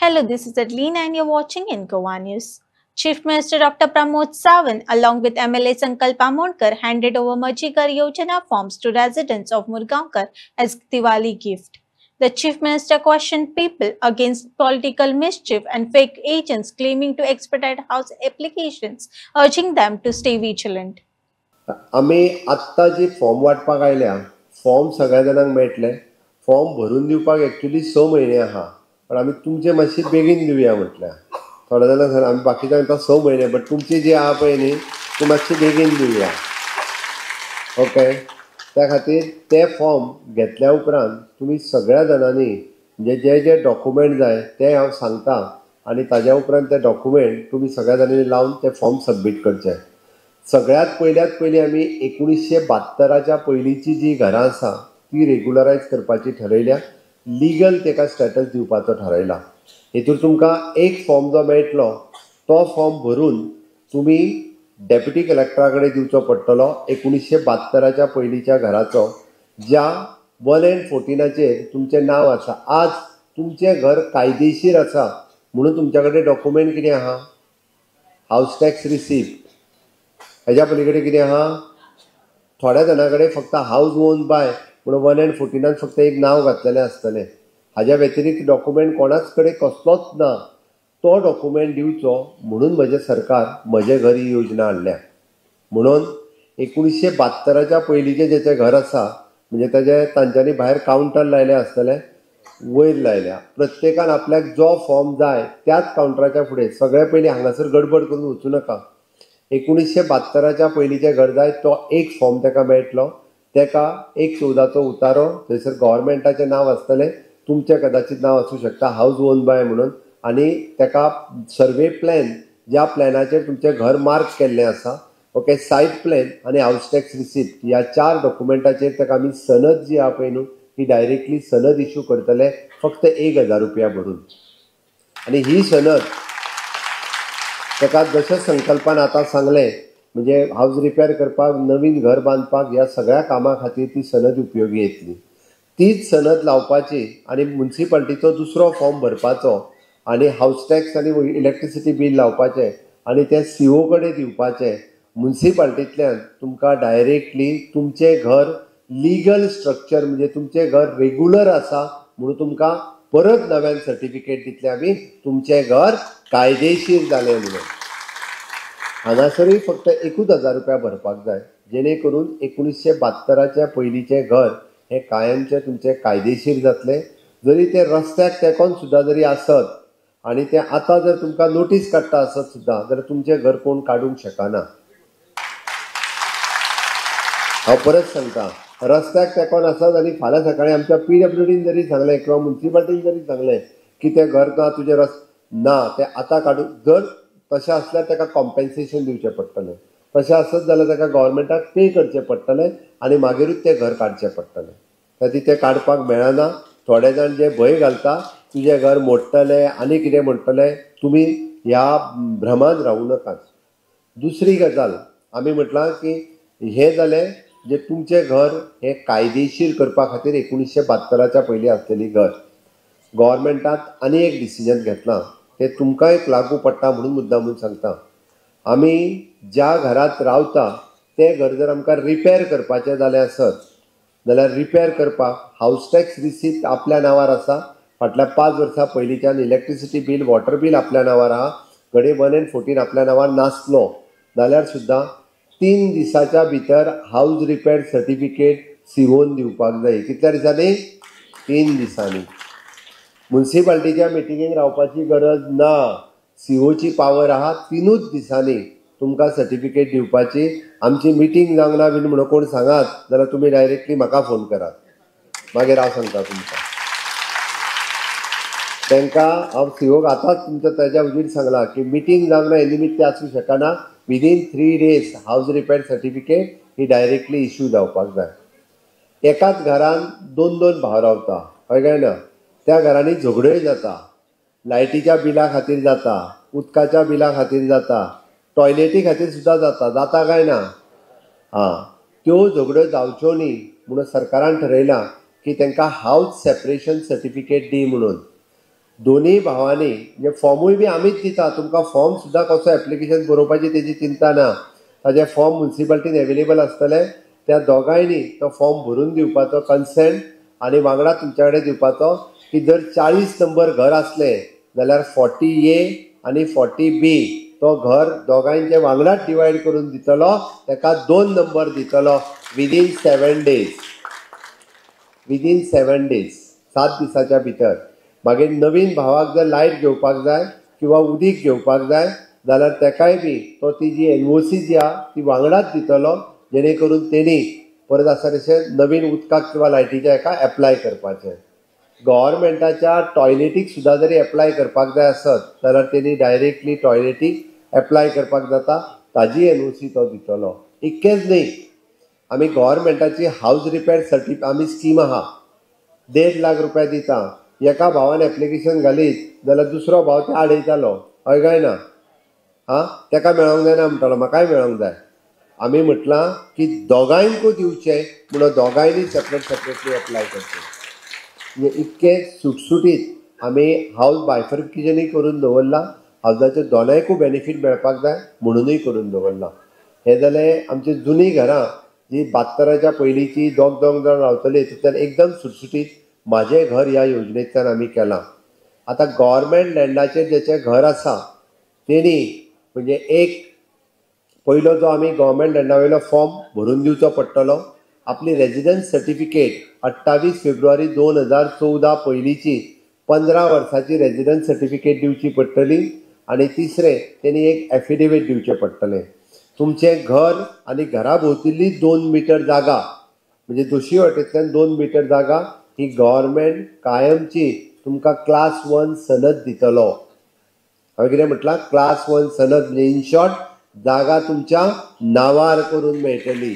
Hello, this is Adelina and you're watching Incoa News. Chief Minister Dr. Pramod Sawant along with MLA Sankalp Amodkar handed over Majikar Yojana forms to residents of Murgaonkar as Diwali gift. The Chief Minister questioned people against political mischief and fake agents claiming to expedite house applications, urging them to stay vigilant. आम्ही आत्ता जी form वाटपाक आयल्या form सगळ्या जाणांक मेळटले form भरून दिवपाक actually 6 म्हयने आहा पण आमी तुमचे मातशी बेगीन दिवया म्हटल्या थोड्या जाणांक सांगलें आमी बाकीच्यांक 6 म्हयने बट तुमची जी आहा पळय न्ही ती मातशी बेगीन दिवया ओके त्या खातीर ते फॉर्म घेतल्या उपरांत तुमी सगळ्या जाणांनी जे जे डॉक्युमेंट जाय ते हांव सांगता आनी ताज्या उपरांत ते डॉक्युमेंट तुमी सगळ्या जाणांनी लावन ते फॉर्म सबमीट करचे सगळ्यात पयली आमी 1972च्या पयलींची जी घरां आसा ती रेग्युलरायज करपाची ठरयल्या लिगल तेका स्टेटस दिवपाचो ठरयला हेतूर तुमकां एक फॉर्म जो मेळटलो तो फॉर्म भरून तुमी डेप्युटी कलेक्टरा कडेन दिवचो पडटलो 1972च्या पयलींच्या घराचो ज्या 114चेर तुमचें नांव आसा आज तुमचें घर कायदेशीर आसा म्हणून तुमच्या कडेन डॉक्युमेंट कितें आहा हावस टॅक्स रिसिप्ट हेज्या पलीकडे कितें आहा थोड्या जाणां कडेन फक्त हावस ओन बाय म्हणून 114 फक्त एक नांव घातलेलें आसतलें हाज्या व्यतिरिक्त डॉक्युमेंट कोणाच कडेन कसलोच ना तो डॉक्युमेंट दिवचो म्हणून म्हजें सरकार म्हजें घर ही योजना हाडल्या म्हणून 1972च्या पयलींचें जेचें घर आसा म्हणजे तांच्यांनी भायर कावंटर लायले आसतले वयर लायल्या प्रत्येकान आपल्याक जो फॉर्म जाय त्याच कावंटराच्या फुडें सगळे पयलीं हांगासर गडबड करून वचूं नाका 1972च्या पयलींचें घर जाय तो एक फॉर्म ताका मेळटलो ताका एक 14चो उतारो थंयसर गव्हर्मेंटाचें नांव आसतलें तुमचें कदाचित नांव आसूं शकता हावस ओन बाय म्हणून आनी ताका सर्वे प्लॅन ज्या प्लॅनाचेर तुमचें घर मार्क केल्लें आसा ओके सायट प्लॅन आनी हावस टॅक्स रिसिप्ट ह्या 4 डॉक्युमेंटाचेर ताका आमी सनद जी आहा पळय न्हू ती डायरेक्टली सनद इश्यू करतले फक्त 1000 रुपया भरून आनी ही सनद ताका जशें संकल्पान आतां सांगलें म्हणजे हावस रिपेर करपाक नवीन घर बांदपाक ह्या सगळ्या कामां खातीर ती सनद उपयोगी येतली तीच सनद लावपाची आनी म्युन्सिपाल्टीचो दुसरो फॉर्म भरपाचो आनी हावस टॅक्स आनी इलेक्ट्रिसिटी बील लावपाचें आनी ते सीओ कडेन दिवपाचें म्युन्सिपाल्टींतल्यान तुमकां डायरेक्टली तुमचें घर लिगल स्ट्रक्चर म्हणजे तुमचें घर रेग्युलर आसा म्हणून तुमकां परत नव्यान सर्टिफिकेट दितलें आमी तुमचें घर कायदेशीर जालें म्हणून हांगासरूय फक्त 1000 रुपया भरपाक जाय जेणे करून 1972च्या पयलींचें घर हें कायमचें तुमचें कायदेशीर जातलें जरी तें रस्त्याक तेंकोन सुद्दां जरी आसत आनी तें आतां जर तुमकां नोटीस काडटा आसत सुद्दां जाल्यार तुमचें घर कोण काडूंक शकना हांव परत सांगता रस्त्याक तेंकोन आसत आनी फाल्यां सकाळीं आमच्या PWDन जरी सांगलें किंवा म्युन्सिपाल्टीन जरी सांगलें की तें घर ना तुजें ना तें आतां काडून जर तशें आसल्यार ताका कॉम्पेन्सेशन दिवचें पडटलें तशें आसत जाल्यार ताका गव्हर्मेंटाक पे करचें पडटलें आनी मागीरूच तें घर काडचें पडटलें खातीर तें काडपाक मेळना थोडे जाण जे भंय घालता तुजें घर मोडटलें आनी कितें म्हणटलें तुमी ह्या भ्रमान रावूं नाकात दुसरी गजाल आमी म्हटलां की हें जालें जे तुमचें घर हें कायदेशीर करपा खातीर 1972च्या पयलीं आसलेली घर गव्हर्मेंटान आनी एक डिसिजन घेतलां तें तुमकां एक लागू पडटा म्हणून मुद्दामून सांगता आमी ज्या घरांत रावता तें घर जर आमकां रिपेर करपाचें जालें आसत जाल्यार रिपेर करपाक हावस टॅक्स रिसिप्ट आपल्या नांवार आसा फाटल्या 5 वर्सां पयलींच्यान इलेक्ट्रिसिटी बील वॉटर बील आपल्या नांवार आहा घडये 114 आपल्या नांवार नासलो जाल्यार सुद्दां 3 दिसाच्या भितर हावस रिपेर सर्टिफिकेट सीओन दिवपाक जाय कितल्या दिसांनी 3 दिसांनी म्युन्सिपाल्टीच्या मिटिंगेक रावपाची गरज ना सीओची पावर आहा 3 दिसांनी तुमकां सर्टिफिकेट दिवपाची आमची मिटींग जावंक ना बीन म्हणून कोण सांगात जाल्यार तुमी डायरेक्टली म्हाका फोन करात मागीर हांव सांगता तुमकां तांकां हांव सीओक आतांच तुमच्या ताज्या उजीर सांगलां की मिटींग जावंक ना हे निमित्त तें आसूं शकना विदीन 3 days हावस रिपेर सर्टिफिकेट ही डायरेक्टली इश्यू जावपाक जाय एकाच घरान 2 भाव रावता हय काय ना त्या घरांनी झगड्योय जाता लायटीच्या बिला खातीर जाता उदकाच्या बिला खातीर जाता टॉयलेटी खातीर सुद्दां जाता काय ना त्यो झगड्यो जावच्यो न्ही म्हणून सरकारान ठरयलां की तांकां हावस सेपरेशन सर्टिफिकेट दी म्हणून दोन्ही भावांनी म्हणजे फॉर्मूय बी आमीच दिता, तुमकां फॉर्म सुद्दां कसो एप्लिकेशन बरोवपाची तेजी चिंता ना, ताजे फॉर्म म्युन्सिपाल्टीन एवेलेबल आसतले, त्या दोगांयनी तो फॉर्म भरून दिवपाचो कन्सेंट आनी वांगडा तुमच्या कडेन दिवपाचो की जर 40 नंबर घर असले जाल्यार 40A आनी 40B तो घर दोगांयचे वांगडाच डिवायड करून दितलो, ताका 2 नंबर दितलो विदीन 7 days. विदीन 7 days, 7 दिसाच्या भितर. मागीर नवीन भावाक जर लायट घेवपाक जाय किंवा उदीक घेवपाक जाय जाल्यार तेकाय बी तो ती जी NOC जी आहा ती वांगडाच दितलो, जेणे करून तेणी परत आसा तशें नवीन उदकाक किंवा लायटीच्या हेका एप्लाय करपाचें. गव्हर्मेंटाच्या टॉयलेटीक सुद्दां जरी एप्लाय करपाक जाय आसत जाल्यार तेणी डायरेक्टली टॉयलेटीक एप्लाय करपाक जाता, ताजी NOC तो दितलो. इतकेंच न्ही, आमी गव्हर्मेंटाची हावज रिपेर आमी स्कीम आहा, 1.5 लाख रुपया दिता. एका भावान एप्लिकेशन घालीत जाल्यार दुसरो भाव ते आडयतालो, हय काय ना? तेका मेळोंक जायना म्हणटालो, म्हाकाय मेळोंक जाय. आमी म्हटलां की दोगांयकूय दिवचें म्हणून दोगांयनी सेपरेटली एप्लाय करचें. म्हणजे इतके सुटसुटीत आमी हावज बायफर्किकेशनूय करून दवरला, हावजाचे दोनायकूय बेनिफीट मेळपाक जाय म्हणूनय करून दवरला. हे जालें आमची जुनी घरां जी 72च्या पयलींची दोग जाण रावतली, तितूंतल्यान एकदम सुटसुटीत म्हाजें घर ह्या योजनेंतल्यान आमी केलां. आतां गव्हर्मेंट लँडाचेर जेचें घर आसा तेणी म्हणजे एक पयलो जो आमी गव्हर्मेंट लँडा वयलो फॉर्म भरून दिवचो पडटलो, आपली रेजिडन्स सर्टिफिकेट 28 फेब्रुवारी 2014 पयलींची 15 वर्साची रेजिडन्स सर्टिफिकेट दिवची पडटली आनी तिसरें तेणी एक एफिडेवीट दिवचें पडटलें. तुमचें घर आनी घरा भोंवतणी 2 मीटर जागा म्हणजे दोशी वाटेंतल्यान 2 मीटर जागा ही गव्हर्मेंट कायमची तुमकां क्लास 1 सनद दितलो. हांवें कितें म्हटलां? क्लास 1 सनद म्हणजे इन शॉर्ट जागा तुमच्या नांवार करून मेळटली.